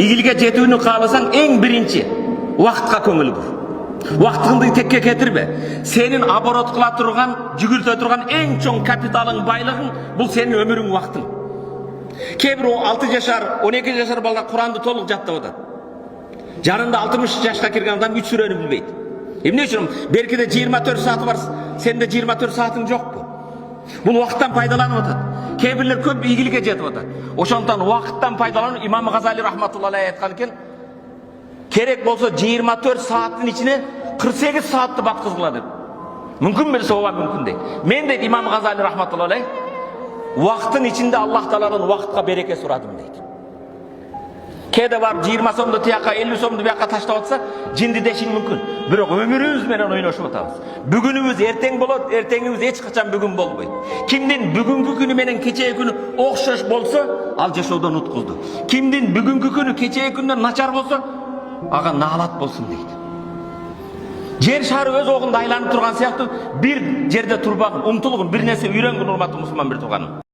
игілге жетүүнү кааласаң эң биринчи вакытка көңүл бур. Вактыңды текке кетирбе. Сенин оборот кыла турган, жүгүртө турган эң чоң капиталың, байлыгың бул сенин өмүрүң, вактың. Кээ бир 6 жашар, 12 жашар балдар Куранды толук жаттап атат. Жанында 60 жашка кирген адам 3 сүрөнү билбейт. Эмне үчүн? Белкиде 24 сааты бар, сенде 24 саатың жокпу? Бул вакыттан пайдаланып атат. Кээ бирлер көп ийгиликке жетип атат. Ошондон вакыттан пайдаланып Имам Газали рахматуллахи алейхи айткан экен, керек болсо 24 сааттын ичине 48 саатты баткызгыла деп. Мүмкүн берсе ооба мүмкүн дейт. Мен дейт Имам Газали рахматуллахи алейхи, вакыттын ичинде Аллах Тааладан вакытка береке сурадым дейт. Кээде барып 20 сомду тияка, 50 сомду бияка таштап атса, жинди дешиң мүмкүн. Бирок өмүрүбүз менен ойношуп атабыз. Бүгүнүбүз эртең болот, эртеңибиз эч качан бүгүн болбойт. Кимдин бүгүнкү күнү менен кечээки күнү окшош болсо, ал жашоодон уткулду. Кимдин бүгүнкү күнү кечээки күндөн начар болсо, ага наалат болсун дейт. Жер шары өз огунда айланып турган сыяктуу бир жерде турбагын, умтулгун, бир нерсе үйрөнгүн, урматтуу мусулман бир тууганым.